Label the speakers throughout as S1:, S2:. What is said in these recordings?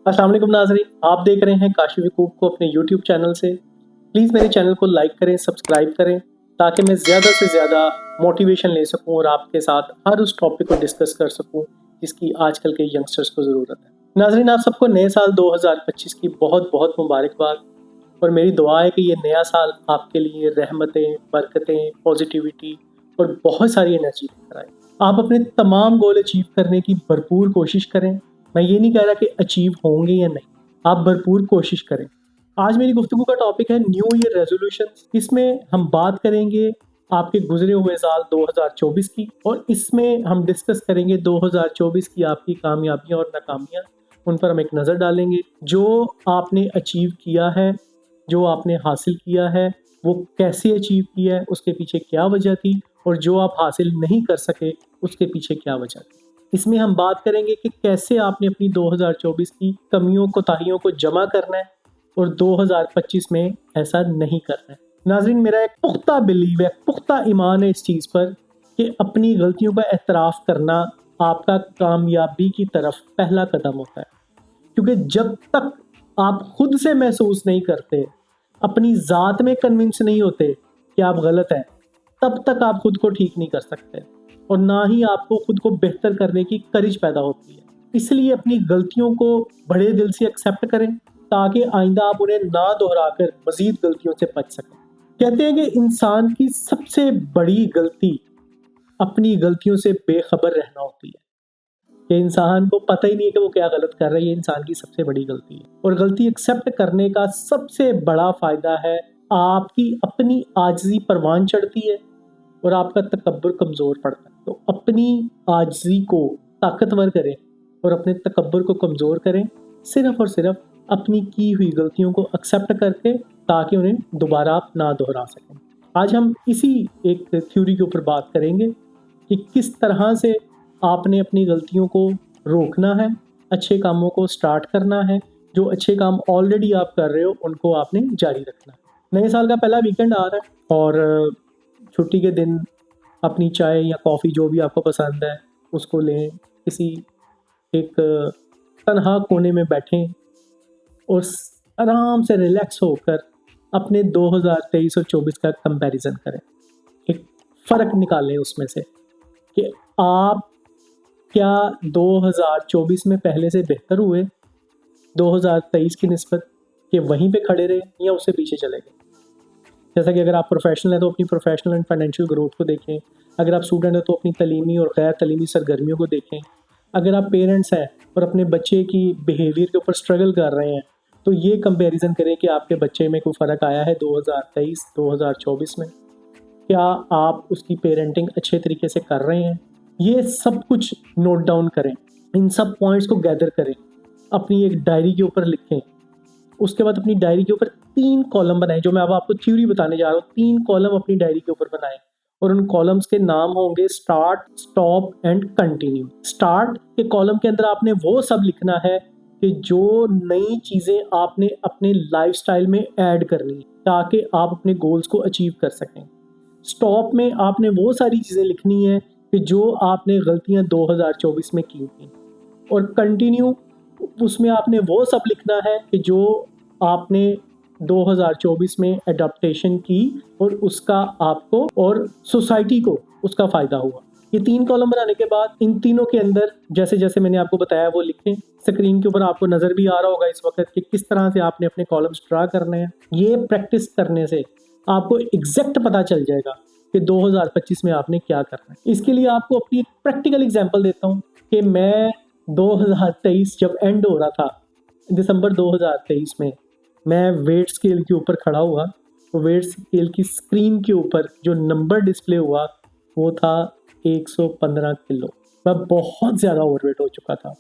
S1: अस्सलाम वालेकुम नाज़रीन, आप देख रहे हैं काशिफ यकूब को अपने यूट्यूब चैनल से। प्लीज़ मेरे चैनल को लाइक करें, सब्सक्राइब करें ताकि मैं ज़्यादा से ज़्यादा मोटिवेशन ले सकूं और आपके साथ हर उस टॉपिक को डिस्कस कर सकूं जिसकी आजकल के यंगस्टर्स को ज़रूरत है। नाज़रीन, आप सबको नए साल 2025 की बहुत बहुत मुबारकबाद और मेरी दुआ है कि ये नया साल आपके लिए रहमतें, बरकतें, पॉजिटिविटी और बहुत सारी एनर्जी लेकर आए। आप अपने तमाम गोल अचीव करने की भरपूर कोशिश करें। मैं ये नहीं कह रहा कि अचीव होंगे या नहीं, आप भरपूर कोशिश करें। आज मेरी गुफ्तगू का टॉपिक है न्यू ईयर रेजोल्यूशंस। इसमें हम बात करेंगे आपके गुजरे हुए साल 2024 की और इसमें हम डिस्कस करेंगे 2024 की आपकी कामयाबियां और नाकामियां। उन पर हम एक नज़र डालेंगे। जो आपने अचीव किया है, जो आपने हासिल किया है, वो कैसे अचीव किया है, उसके पीछे क्या वजह थी, और जो आप हासिल नहीं कर सके उसके पीछे क्या वजह थी। इसमें हम बात करेंगे कि कैसे आपने अपनी 2024 की कमियों कोताहियों को जमा करना है और 2025 में ऐसा नहीं करना है। नाज़रीन, मेरा एक पुख्ता बिलीव है, पुख्ता ईमान है इस चीज़ पर कि अपनी गलतियों का एतराफ़ करना आपका कामयाबी की तरफ पहला कदम होता है। क्योंकि जब तक आप खुद से महसूस नहीं करते, अपनी ज़ात में कन्विंस नहीं होते कि आप गलत हैं, तब तक आप खुद को ठीक नहीं कर सकते और ना ही आपको खुद को बेहतर करने की करिश पैदा होती है। इसलिए अपनी गलतियों को बड़े दिल से एक्सेप्ट करें ताकि आइंदा आप उन्हें ना दोहराकर मज़ीद गलतियों से बच सकें। कहते हैं कि इंसान की सबसे बड़ी गलती अपनी गलतियों से बेखबर रहना होती है। कि इंसान को पता ही नहीं है कि वो क्या गलत कर रहा है, ये इंसान की सबसे बड़ी गलती है। और गलती एक्सेप्ट करने का सबसे बड़ा फ़ायदा है आपकी अपनी आजिज़ी परवान चढ़ती है और आपका तकब्बुर कमज़ोर पड़ता है। तो अपनी आजिज़ी को ताकतवर करें और अपने तकब्बुर को कमज़ोर करें, सिर्फ़ और सिर्फ अपनी की हुई गलतियों को एक्सेप्ट करके, ताकि उन्हें दोबारा आप ना दोहरा सकें। आज हम इसी एक थ्योरी के ऊपर बात करेंगे कि किस तरह से आपने अपनी गलतियों को रोकना है, अच्छे कामों को स्टार्ट करना है, जो अच्छे काम ऑलरेडी आप कर रहे हो उनको आपने जारी रखना है। नए साल का पहला वीकेंड आ रहा है और छुट्टी के दिन अपनी चाय या कॉफ़ी जो भी आपको पसंद है उसको लें, किसी एक तन्हा कोने में बैठें और आराम से रिलैक्स होकर अपने 2023 और 24 का कंपैरिजन करें। एक फ़र्क निकालें उसमें से कि आप क्या 2024 में पहले से बेहतर हुए 2023 की निस्बत, कि वहीं पे खड़े रहे या उससे पीछे चले गए। जैसा कि अगर आप प्रोफेशनल हैं तो अपनी प्रोफेशनल एंड फाइनेंशियल ग्रोथ को देखें, अगर आप स्टूडेंट हैं तो अपनी तलीमी और गैर तलीमी सरगर्मियों को देखें, अगर आप पेरेंट्स हैं और अपने बच्चे की बिहेवियर के ऊपर स्ट्रगल कर रहे हैं तो ये कंपैरिजन करें कि आपके बच्चे में कोई फ़र्क आया है 2023-2024 में। क्या आप उसकी पेरेंटिंग अच्छे तरीके से कर रहे हैं? ये सब कुछ नोट डाउन करें, इन सब पॉइंट्स को गैदर करें, अपनी एक डायरी के ऊपर लिखें। उसके बाद अपनी डायरी के ऊपर 3 कॉलम बनाएं। जो मैं अब आपको थ्योरी बताने जा रहा हूँ, 3 कॉलम अपनी डायरी के ऊपर बनाएं और उन कॉलम्स के नाम होंगे start, stop and continue. Start के कॉलम के अंदर आपने वो सब लिखना है कि जो नई चीज़ें आपने अपने लाइफस्टाइल में ऐड करनी है ताकि आप अपने गोल्स को अचीव कर सकें। स्टॉप में आपने वो सारी चीज़ें लिखनी है कि जो आपने गलतियां 2024 में की थी। और कंटिन्यू, उसमें आपने वो सब लिखना है कि जो आपने 2024 में एडाप्टेशन की और उसका आपको और सोसाइटी को उसका फ़ायदा हुआ। ये 3 कॉलम बनाने के बाद इन तीनों के अंदर जैसे जैसे मैंने आपको बताया वो लिखें। स्क्रीन के ऊपर आपको नज़र भी आ रहा होगा इस वक्त कि किस तरह से आपने अपने कॉलम्स ड्रा करने हैं। ये प्रैक्टिस करने से आपको एग्जैक्ट पता चल जाएगा कि 2025 में आपने क्या करना है। इसके लिए आपको अपनी एक प्रैक्टिकल एग्जांपल देता हूँ कि मैं 2023 जब एंड हो रहा था, दिसंबर 2023 में, मैं वेट स्केल के ऊपर खड़ा हुआ तो वेट स्केल की स्क्रीन के ऊपर जो नंबर डिस्प्ले हुआ वो था 115 किलो। मैं बहुत ज़्यादा ओवरवेट हो चुका था।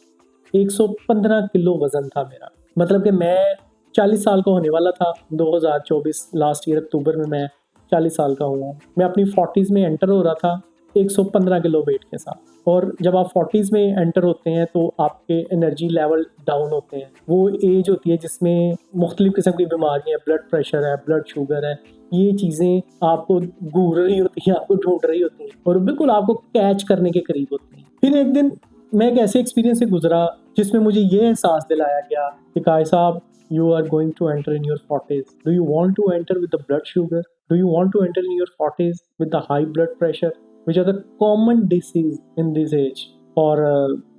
S1: 115 किलो वज़न था मेरा। मतलब कि मैं 40 साल का होने वाला था 2024 लास्ट ईयर अक्टूबर में। मैं 40 साल का हुआ। मैं अपनी 40s में एंटर हो रहा था 115 किलो वेट के साथ। और जब आप 40s में एंटर होते हैं तो आपके एनर्जी लेवल डाउन होते हैं। वो एज होती है जिसमें मुख्तलिफ़ किस्म की बीमारियाँ, ब्लड प्रेशर है, ब्लड शुगर है, ये चीज़ें आपको घूर रही होती हैं, आपको ढूंढ रही होती हैं और बिल्कुल आपको कैच करने के करीब होती हैं। फिर एक दिन मैं एक ऐसे एक्सपीरियंस से गुजरा जिसमें मुझे ये एहसास दिलाया गया कि काश साहब, you are going to enter in your 40s. Do you want to enter with the blood sugar? Do you want to enter in your 40s with the high blood pressure, which are the common disease in this age? और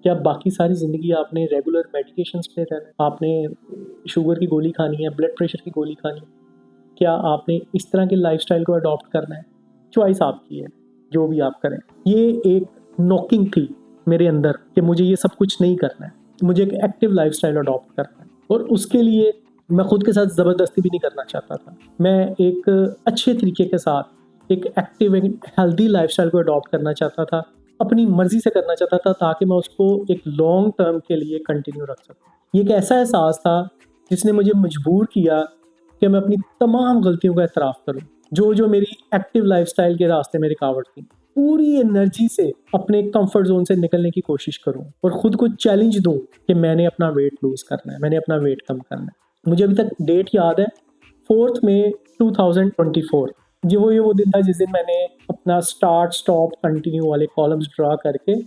S1: क्या बाकी सारी ज़िंदगी आपने regular medications पे रहना है? आपने शुगर की गोली खानी है, ब्लड प्रेशर की गोली खानी है? क्या आपने इस तरह के लाइफस्टाइल को अडॉप्ट करना है? चॉइस आपकी है, जो भी आप करें। ये एक नॉकिंग थी मेरे अंदर कि मुझे ये सब कुछ नहीं करना है, मुझे एक एक्टिव लाइफस्टाइल अडॉप्ट करना है। और उसके लिए मैं खुद के साथ ज़बरदस्ती भी नहीं करना चाहता था। मैं एक अच्छे तरीके के साथ एक एक्टिव एंड हेल्दी लाइफस्टाइल को अडॉप्ट करना चाहता था, अपनी मर्ज़ी से करना चाहता था, ताकि मैं उसको एक लॉन्ग टर्म के लिए कंटिन्यू रख सकूँ। ये एक ऐसा एहसास था जिसने मुझे मजबूर किया कि मैं अपनी तमाम गलतियों का एतराफ़ करूँ, जो मेरी एक्टिव लाइफस्टाइल के रास्ते में रुकावट थी। पूरी एनर्जी से अपने कंफर्ट जोन से निकलने की कोशिश करूं और खुद को चैलेंज दूं कि मैंने अपना वेट लूज करना है, मैंने अपना वेट कम करना है। मुझे अभी तक डेट याद है, 4 मई 2024। वो दिन था जिस दिन मैंने अपना स्टार्ट स्टॉप कंटिन्यू वाले कॉलम्स ड्रा करके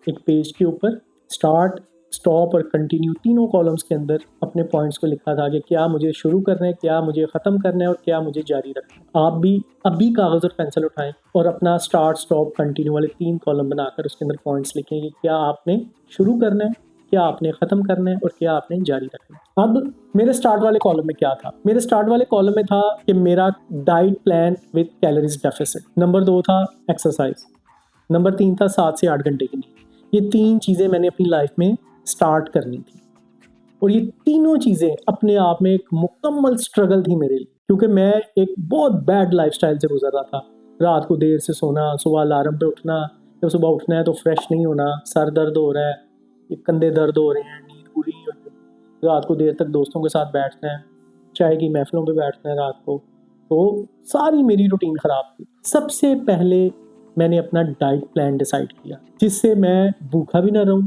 S1: एक पेज के ऊपर स्टार्ट, स्टॉप और कंटिन्यू तीनों कॉलम्स के अंदर अपने पॉइंट्स को लिखा था कि क्या मुझे शुरू करना है, क्या मुझे ख़त्म करना है और क्या मुझे जारी रखना है। आप भी अभी कागज़ और पेंसिल उठाएं और अपना स्टार्ट, स्टॉप, कंटिन्यू वाले 3 कॉलम बनाकर उसके अंदर पॉइंट्स लिखें कि क्या आपने शुरू करना है, क्या आपने ख़त्म करना है और क्या आपने जारी रखना है। अब मेरे स्टार्ट वाले कॉलम में क्या था? मेरे स्टार्ट वाले कॉलम में था कि मेरा diet plan with calories deficit. Number 2 था एक्सरसाइज। नंबर 3 था 7 से 8 घंटे की नींद। ये 3 चीज़ें मैंने अपनी लाइफ में स्टार्ट करनी थी और ये तीनों चीज़ें अपने आप में एक मुकम्मल स्ट्रगल थी मेरे लिए, क्योंकि मैं एक बहुत बैड लाइफस्टाइल से गुजर रहा था। रात को देर से सोना, सुबह अलार्म पे उठना, जब सुबह उठना है तो फ्रेश नहीं होना, सर दर्द हो रहा है, ये कंधे दर्द हो रहे हैं, नींद पूरी नहीं हो रही, रात को देर तक दोस्तों के साथ बैठना है, चाय की महफिलों पे बैठना है रात को। तो सारी मेरी रूटीन ख़राब थी। सबसे पहले मैंने अपना डाइट प्लान डिसाइड किया जिससे मैं भूखा भी ना रहूं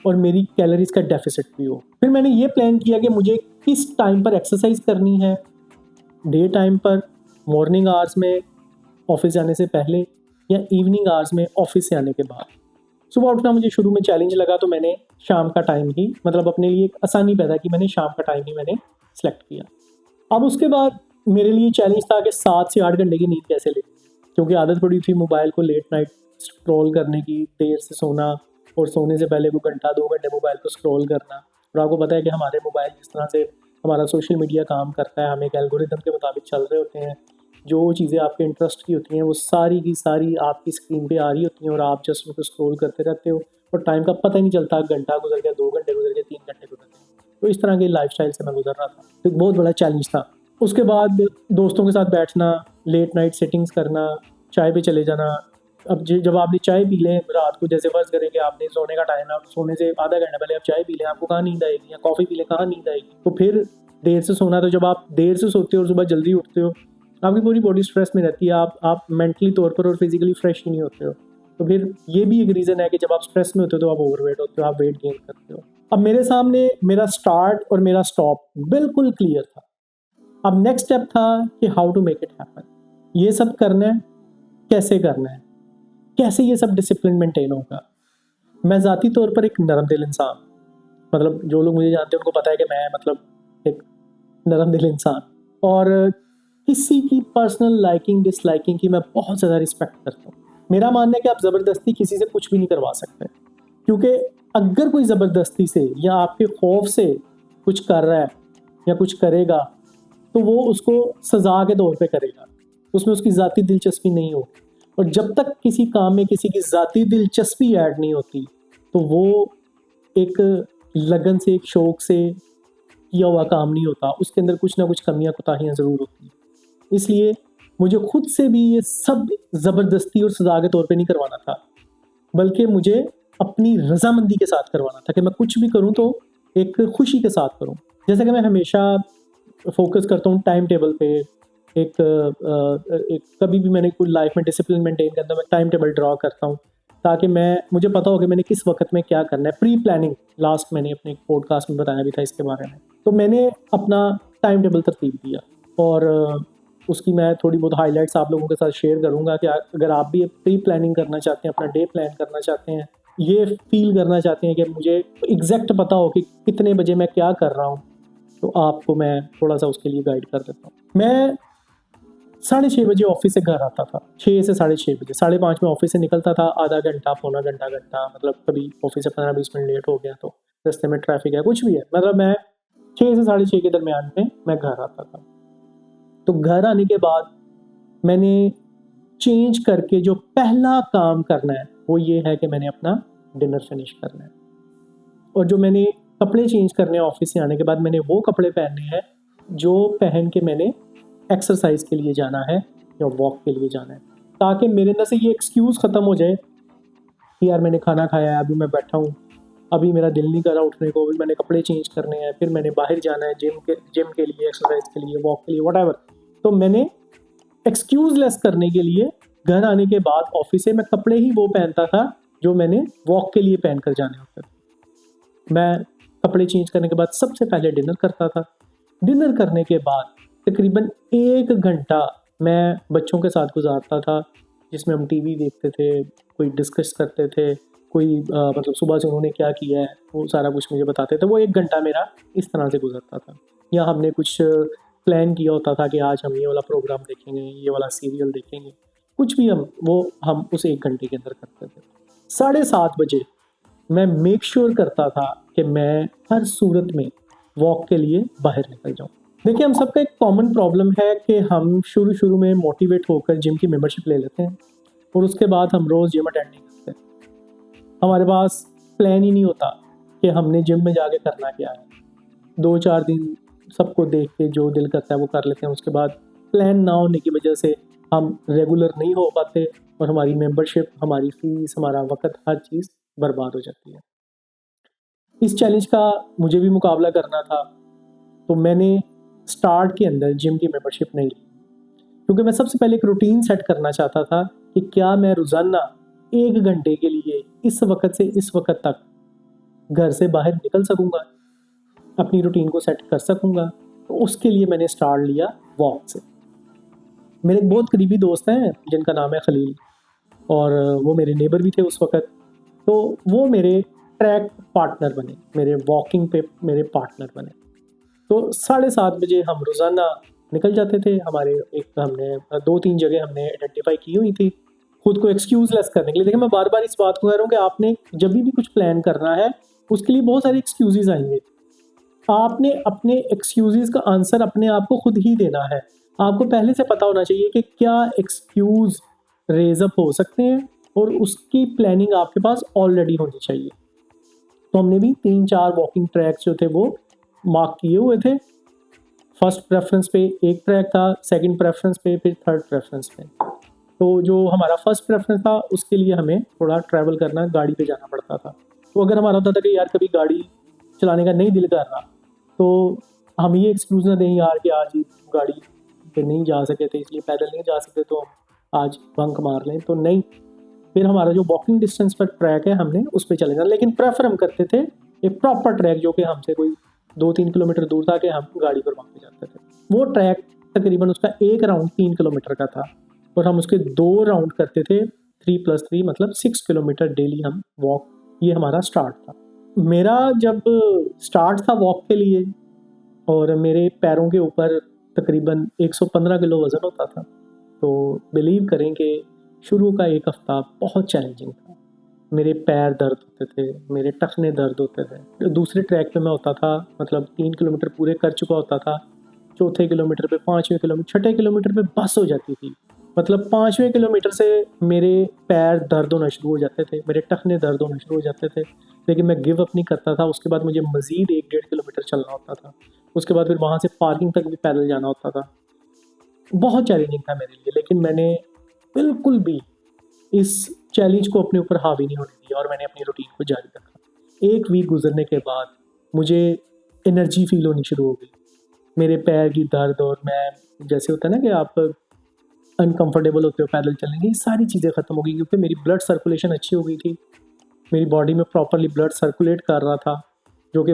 S1: और मेरी कैलोरीज का डेफिसिट भी हो। फिर मैंने ये प्लान किया कि मुझे किस टाइम पर एक्सरसाइज करनी है, डे टाइम पर, मॉर्निंग आवर्स में ऑफिस जाने से पहले या इवनिंग आवर्स में ऑफिस से आने के बाद। सुबह उठना मुझे शुरू में चैलेंज लगा, तो मैंने शाम का टाइम ही, मतलब अपने लिए एक आसानी पैदा की, मैंने शाम का टाइम ही मैंने सेलेक्ट किया। अब उसके बाद मेरे लिए चैलेंज था कि 7 से 8 घंटे की नींद कैसे ले, क्योंकि आदत पड़ी थी मोबाइल को लेट नाइट स्क्रॉल करने की, देर से सोना और सोने से पहले को घंटा 2 घंटे मोबाइल को स्क्रॉल करना। और आपको पता है कि हमारे मोबाइल जिस तरह से हमारा सोशल मीडिया काम करता है, हम एक एल्गोरिदम के मुताबिक चल रहे होते हैं। जो चीज़ें आपके इंटरेस्ट की होती हैं वो सारी की सारी आपकी स्क्रीन पे आ रही होती हैं और आप जस्ट उनको स्क्रॉल करते रहते हो और टाइम का पता ही नहीं चलता। घंटा गुजर गया, 2 घंटे गुजर गए, 3 घंटे गुजर गए। तो इस तरह की लाइफस्टाइल से मैं गुजर रहा था, तो एक बहुत बड़ा चैलेंज था। उसके बाद दोस्तों के साथ बैठना, लेट नाइट सेटिंग्स करना, चाय पे चले जाना। अब जब आपने चाय पी लें रात को, जैसे फर्ज करें कि आपने सोने का टाइम है, सोने से आधा घंटा पहले आप चाय पी लें, आपको कहाँ नींद आएगी, या कॉफ़ी पी लें, कहाँ नींद आएगी। तो फिर देर से सोना, तो जब आप देर से सोते हो और सुबह जल्दी उठते हो, आपकी पूरी बॉडी स्ट्रेस में रहती है, आप मेंटली तौर पर और फिजिकली फ्रेश ही नहीं होते हो। तो फिर ये भी एक रीज़न है कि जब आप स्ट्रेस में होते हो तो आप ओवरवेट होते हो, आप वेट गेन करते हो। अब मेरे सामने मेरा स्टार्ट और मेरा स्टॉप बिल्कुल क्लियर था। अब नेक्स्ट स्टेप था कि how to make it happen. ये सब करना है, कैसे करना है, कैसे ये सब डिसिप्लिन मेंटेन होगा। मैं ज़ाती तौर पर एक नरम दिल इंसान, मतलब जो लोग मुझे जानते हैं उनको पता है कि मैं मतलब एक नरम दिल इंसान, और किसी की पर्सनल लाइकिंग डिसलाइकिंग की मैं बहुत ज़्यादा रिस्पेक्ट करता हूँ। मेरा मानना है कि आप ज़बरदस्ती किसी से कुछ भी नहीं करवा सकते, क्योंकि अगर कोई ज़बरदस्ती से या आपके खौफ से कुछ कर रहा है या कुछ करेगा तो वो उसको सज़ा के तौर पे करेगा, उसमें उसकी ज़ाती दिलचस्पी नहीं होगी। और जब तक किसी काम में किसी की ज़ाती दिलचस्पी ऐड नहीं होती तो वो एक लगन से, एक शौक़ से किया हुआ काम नहीं होता, उसके अंदर कुछ ना कुछ कमियां कोताहियां ज़रूर होती हैं। इसलिए मुझे खुद से भी ये सब ज़बरदस्ती और सज़ा के तौर पे नहीं करवाना था, बल्कि मुझे अपनी रज़ामंदी के साथ करवाना था कि मैं कुछ भी करूं तो एक खुशी के साथ करूं। जैसे कि मैं हमेशा फोकस करता हूं टाइम टेबल पे, एक कभी भी मैंने कोई लाइफ में डिसिप्लिन मेंटेन करना, मैं टाइम टेबल ड्रा करता हूं ताकि मुझे पता हो कि मैंने किस वक्त में क्या करना है। प्री प्लानिंग, लास्ट मैंने अपने पॉडकास्ट में बताया भी था इसके बारे में। तो मैंने अपना टाइम टेबल तरतीब दिया और उसकी मैं थोड़ी बहुत हाइलाइट्स आप लोगों के साथ शेयर करूंगा कि अगर आप भी प्री प्लानिंग करना चाहते हैं, अपना डे प्लान करना चाहते हैं, ये फील करना चाहते हैं कि मुझे एग्जैक्ट पता हो कि कितने बजे मैं क्या कर रहा हूँ, तो आपको मैं थोड़ा सा उसके लिए गाइड कर देता हूँ। मैं 6:30 बजे ऑफिस से घर आता था, 6 से 6:30 बजे, 5:30 में ऑफिस से निकलता था, आधा घंटा पौना घंटा मतलब कभी ऑफिस से 15-20 मिनट लेट हो गया तो रास्ते में ट्रैफिक है कुछ भी है, मतलब मैं 6 से 6:30 के दरमियान में मैं घर आता था। तो घर आने के बाद मैंने चेंज करके जो पहला काम करना है वो ये है कि मैंने अपना डिनर फिनिश करना है, और जो मैंने कपड़े चेंज करने हैं ऑफिस से आने के बाद, मैंने वो कपड़े पहनने हैं जो पहन के मैंने एक्सरसाइज के लिए जाना है या वॉक के लिए जाना है, ताकि मेरे अंदर से ये एक्सक्यूज़ ख़त्म हो जाए कि यार मैंने खाना खाया है, अभी मैं बैठा हूँ, अभी मेरा दिल नहीं कर रहा उठने को, अभी मैंने कपड़े चेंज करने हैं, फिर मैंने बाहर जाना है जिम के लिए, एक्सरसाइज के लिए, वॉक के लिए, वट एवर। तो मैंने एक्सक्यूज़ लेस करने के लिए घर आने के बाद ऑफिस से मैं कपड़े ही वो पहनता था जो मैंने वॉक के लिए पहन कर जाने होते थे। मैं कपड़े चेंज करने के बाद सबसे पहले डिनर करता था। डिनर करने के बाद तकरीबन 1 घंटा मैं बच्चों के साथ गुजारता था, जिसमें हम टीवी देखते थे, कोई डिस्कस करते थे, कोई मतलब सुबह से उन्होंने क्या किया है वो सारा कुछ मुझे बताते थे। वो 1 घंटा मेरा इस तरह से गुजरता था। या हमने कुछ प्लान किया होता था कि आज हम ये वाला प्रोग्राम देखेंगे, ये वाला सीरियल देखेंगे, कुछ भी हम उस 1 घंटे के अंदर करते थे। 7:30 बजे मैं मेक श्योर करता था कि मैं हर सूरत में वॉक के लिए बाहर निकल जाऊं। देखिए, हम सबका एक कॉमन प्रॉब्लम है कि हम शुरू में मोटिवेट होकर जिम की मेंबरशिप ले लेते हैं और उसके बाद हम रोज़ जिम अटेंड नहीं करते। हमारे पास प्लान ही नहीं होता कि हमने जिम में जाके करना क्या है। 2-4 दिन सबको देख के जो दिल करता है वो कर लेते हैं, उसके बाद प्लान ना होने की वजह से हम रेगुलर नहीं हो पाते और हमारी मेंबरशिप, हमारी फीस, हमारा वक्त, हर चीज़ बर्बाद हो जाती है। इस चैलेंज का मुझे भी मुकाबला करना था, तो मैंने स्टार्ट के अंदर जिम की मेंबरशिप नहीं ली, क्योंकि मैं सबसे पहले एक रूटीन सेट करना चाहता था कि क्या मैं रोज़ाना 1 घंटे के लिए इस वक्त से इस वक्त तक घर से बाहर निकल सकूँगा, अपनी रूटीन को सेट कर सकूँगा। तो उसके लिए मैंने स्टार्ट लिया वॉक से। मेरे एक बहुत करीबी दोस्त हैं जिनका नाम है खलील, और वो मेरे नेबर भी थे उस वक़्त। तो वो मेरे ट्रैक पार्टनर बने, मेरे वॉकिंग पे मेरे पार्टनर बने। तो 7:30 बजे हम रोज़ाना निकल जाते थे। हमने 2-3 जगह हमने आइडेंटिफ़ाई की हुई थी खुद को एक्सक्यूज़ लेस करने के लिए। देखिए, मैं बार-बार इस बात को कह रहा हूँ कि आपने जब भी कुछ प्लान करना है, उसके लिए बहुत सारे एक्सक्यूज़ेज़ आएँगे। आपने अपने एक्सक्यूज़ेज़ का आंसर अपने आप को खुद ही देना है। आपको पहले से पता होना चाहिए कि क्या एक्सक्यूज़ रेज़ अप हो सकते हैं, और उसकी प्लानिंग आपके पास ऑलरेडी होनी चाहिए। तो हमने भी 3-4 वॉकिंग ट्रैक्स जो थे वो मार्क किए हुए थे। फर्स्ट प्रेफ़रेंस पे एक ट्रैक था, सेकंड प्रेफ़रेंस पे, फिर थर्ड प्रेफ़रेंस पे। तो जो हमारा फर्स्ट प्रेफ़रेंस था उसके लिए हमें थोड़ा ट्रैवल करना, गाड़ी पे जाना पड़ता था। तो अगर हमारा होता था कि यार कभी गाड़ी चलाने का नहीं दिल कर रहा, तो हम ये एक्सक्यूज़ ना दें यार कि आज गाड़ी पे नहीं जा सके थे, इसलिए पैदल नहीं जा सकते, तो हम आज बंक मार लें, तो नहीं। फिर हमारा जो वॉकिंग डिस्टेंस पर ट्रैक है हमने उस पे चले जाना, लेकिन प्रेफर हम करते थे एक प्रॉपर ट्रैक जो कि हमसे कोई 2-3 किलोमीटर दूर था, कि हम गाड़ी पर वहाँ पे जाते थे। वो ट्रैक तकरीबन उसका एक राउंड 3 किलोमीटर का था, और हम उसके 2 राउंड करते थे, 3+3 मतलब 6 किलोमीटर डेली हम वॉक। ये हमारा स्टार्ट था। मेरा जब स्टार्ट था वॉक के लिए, और मेरे पैरों के ऊपर तकरीबन 115 किलो वज़न होता था, तो बिलीव करें कि शुरू का 1 हफ़्ता बहुत चैलेंजिंग था। मेरे पैर दर्द होते थे, मेरे टखने दर्द होते थे। दूसरे ट्रैक पे मैं होता था, मतलब 3 किलोमीटर पूरे कर चुका होता था, चौथे किलोमीटर पे, 5वें किलोमीटर, छठे किलोमीटर पे बस हो जाती थी। मतलब 5वें किलोमीटर से मेरे पैर दर्द होना शुरू हो जाते थे, मेरे टखने दर्द होना शुरू हो जाते थे, लेकिन मैं गिव अप नहीं करता था। उसके बाद मुझे मज़ीद 1-1.5 किलोमीटर चलना होता था। उसके बाद फिर वहाँ से पार्किंग तक भी पैदल जाना होता था। बहुत चैलेंजिंग था मेरे लिए, लेकिन मैंने बिल्कुल भी इस चैलेंज को अपने ऊपर हावी नहीं होने दिया, और मैंने अपनी रूटीन को जारी रखा। 1 वीक गुजरने के बाद मुझे एनर्जी फील होनी शुरू हो गई। मेरे पैर की दर्द, और मैं, जैसे होता है ना कि आप अनकंफर्टेबल होते हो पैदल चलने की, सारी चीज़ें ख़त्म हो गई, क्योंकि मेरी ब्लड सर्कुलेशन अच्छी हो गई थी। मेरी बॉडी में प्रॉपरली ब्लड सर्कुलेट कर रहा था, जो कि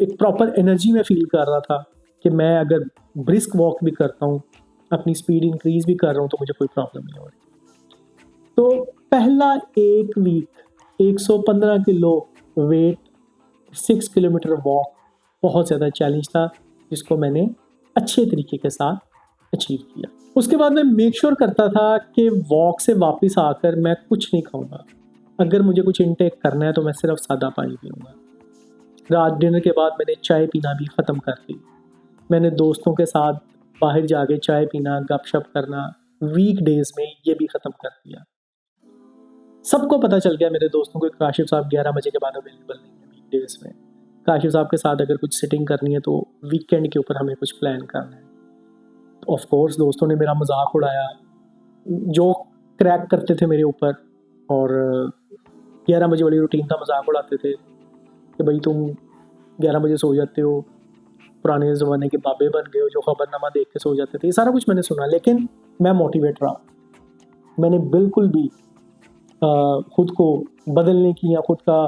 S1: एक प्रॉपर एनर्जी में फ़ील कर रहा था कि मैं अगर ब्रिस्क वॉक भी करता हूँ, अपनी स्पीड इंक्रीज़ भी कर रहा हूँ, तो मुझे कोई प्रॉब्लम नहीं हो रही। तो पहला 1 week 115 kilo weight, 6 kilometre walk, बहुत ज़्यादा चैलेंज था जिसको मैंने अच्छे तरीके के साथ अचीव किया। उसके बाद मैं मेक श्योर करता था कि वॉक से वापस आकर मैं कुछ नहीं खाऊंगा। अगर मुझे कुछ इनटेक करना है तो मैं सिर्फ सादा पानी पीऊँगा। रात डिनर के बाद मैंने चाय पीना भी ख़त्म कर दी। मैंने दोस्तों के साथ बाहर जाके चाय पीना, गपशप करना वीक डेज़ में ये भी ख़त्म कर दिया। सबको पता चल गया मेरे दोस्तों को, काशिफ साहब 11 बजे के बाद अवेलेबल नहीं है वीक डेज़ में। काशिफ साहब के साथ अगर कुछ सिटिंग करनी है तो वीकेंड के ऊपर हमें कुछ प्लान करना है। ऑफ कोर्स दोस्तों ने मेरा मजाक उड़ाया, जो क्रैक करते थे मेरे ऊपर, और 11 बजे वाली रूटीन का मजाक उड़ाते थे कि भाई तुम 11 बजे सो जाते हो, पुराने ज़माने के बाबे बन गए हो जो खबरनामा देख के सो जाते थे। ये सारा कुछ मैंने सुना, लेकिन मैं मोटिवेट रहा। मैंने बिल्कुल भी खुद को बदलने की या खुद का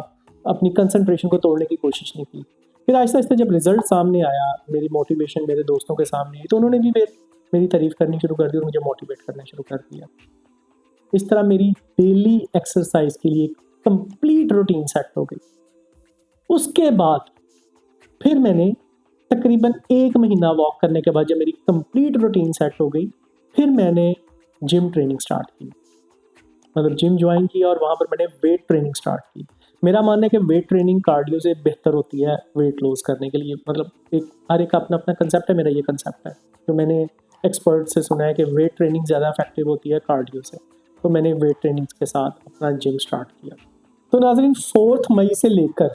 S1: अपनी कंसंट्रेशन को तोड़ने की कोशिश नहीं की। फिर आहिस्ता आहिस्ता जब रिजल्ट सामने आया, मेरी मोटिवेशन मेरे दोस्तों के सामने आई, तो उन्होंने भी मेरी तारीफ़ करनी शुरू कर दी और मुझे मोटिवेट करना शुरू कर दिया। इस तरह मेरी डेली एक्सरसाइज के लिए कंप्लीट रूटीन सेट हो गई। उसके बाद फिर मैंने तकरीबन 1 महीना वॉक करने के बाद जब मेरी कंप्लीट रूटीन सेट हो गई, फिर मैंने जिम ट्रेनिंग स्टार्ट की। मतलब जिम ज्वाइन किया और वहाँ पर मैंने वेट ट्रेनिंग स्टार्ट की। मेरा मानना है कि वेट ट्रेनिंग कार्डियो से बेहतर होती है वेट लॉस करने के लिए। मतलब हर एक का अपना अपना कंसेप्ट है, मेरा ये कंसेप्ट है। तो मैंने एक्सपर्ट से सुना है कि वेट ट्रेनिंग ज़्यादा इफेक्टिव होती है कार्डियो से, तो मैंने वेट ट्रेनिंग के साथ अपना जिम स्टार्ट किया। तो नाज़रीन, 4 मई से लेकर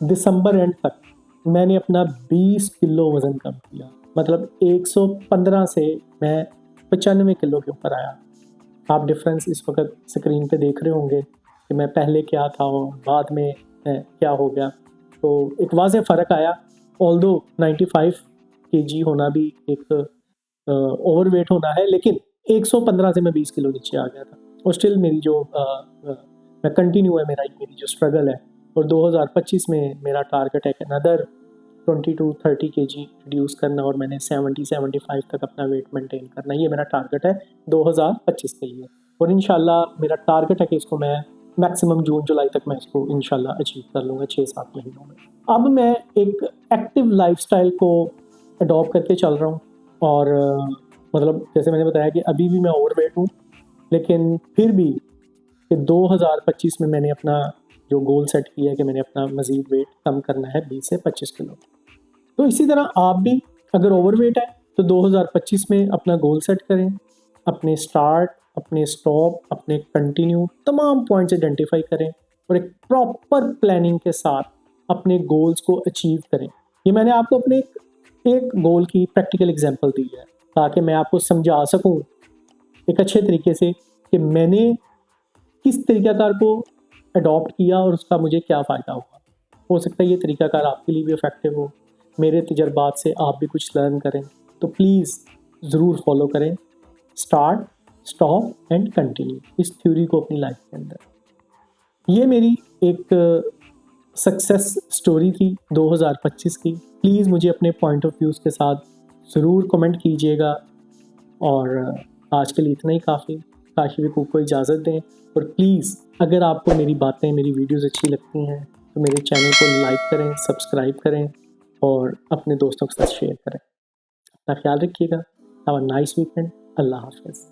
S1: दिसंबर एंड तक मैंने अपना 20 किलो वज़न कम किया। मतलब 115 से मैं 95 किलो के ऊपर आया। आप डिफरेंस इस वक्त स्क्रीन पे देख रहे होंगे कि मैं पहले क्या था और बाद में क्या हो गया। तो एक वाज़ेह फ़र्क आया। ऑल्दो 95 kg होना भी एक ओवरवेट होना है, लेकिन 115 से मैं 20 किलो नीचे आ गया था। और स्टिल मेरी जो मैं कंटिन्यू है मेरी जो स्ट्रगल है। और 2025 में मेरा टारगेट है कि अनदर 20 to 30 kg रिड्यूस करना, और मैंने 70-75 तक अपना वेट मेंटेन करना। ये मेरा टारगेट है 2025 के लिए। और इंशाल्लाह मेरा टारगेट है कि इसको मैं मैक्सिमम जून जुलाई तक मैं इसको इंशाल्लाह अचीव कर लूँगा 6-7 महीनों में। अब मैं एक एक्टिव लाइफस्टाइल को अडॉप्ट करके चल रहा हूँ। और मतलब जैसे मैंने बताया कि अभी भी मैं ओवरवेट हूँ, लेकिन फिर भी कि 2025 में मैंने अपना जो गोल सेट किया है कि मैंने अपना मज़ीद वेट कम करना है 20 से 25 किलो। तो इसी तरह आप भी अगर ओवरवेट है तो 2025 में अपना गोल सेट करें। अपने स्टार्ट, अपने स्टॉप, अपने कंटिन्यू तमाम पॉइंट्स आइडेंटिफाई करें और एक प्रॉपर प्लानिंग के साथ अपने गोल्स को अचीव करें। ये मैंने आपको अपने एक गोल की प्रैक्टिकल एग्जांपल दी है ताकि मैं आपको समझा सकूं एक अच्छे तरीके से कि मैंने किस तरीक़ाकार को अडॉप्ट किया और उसका मुझे क्या फ़ायदा हुआ। हो सकता है ये तरीक़ाकार आपके लिए भी इफ़ेक्टिव हो। मेरे तजर्बात से आप भी कुछ लर्न करें, तो प्लीज़ ज़रूर फॉलो करें। स्टार्ट, स्टॉप एंड कंटिन्यू, इस थ्योरी को अपनी लाइफ के अंदर। ये मेरी एक सक्सेस स्टोरी थी 2025 की। प्लीज़ मुझे अपने पॉइंट ऑफ व्यूज़ के साथ ज़रूर कमेंट कीजिएगा। और आज के लिए इतना ही काफ़ी। काशिफ यकूब को इजाज़त दें। और प्लीज़ अगर आपको मेरी बातें, मेरी वीडियोज़ अच्छी लगती हैं तो मेरे चैनल को लाइक करें, सब्सक्राइब करें और अपने दोस्तों के साथ शेयर करें। अपना ख्याल रखिएगा। Have a nice weekend. अल्लाह हाफ़िज़।